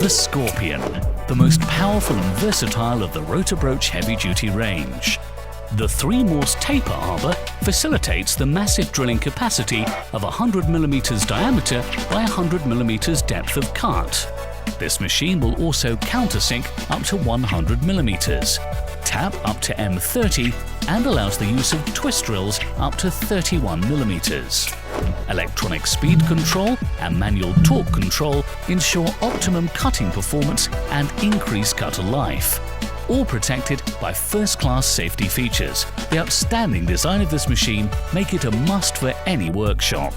The Scorpion, the most powerful and versatile of the Rotabroach heavy-duty range. The 3-Morse taper arbor facilitates the massive drilling capacity of 100 mm diameter by 100 mm depth of cut. This machine will also countersink up to 100 mm, tap up to M30 and allows the use of twist drills up to 31 mm. Electronic speed control and manual torque control ensure optimum cutting performance and increased cutter life. All protected by first-class safety features. The outstanding design of this machine make it a must for any workshop.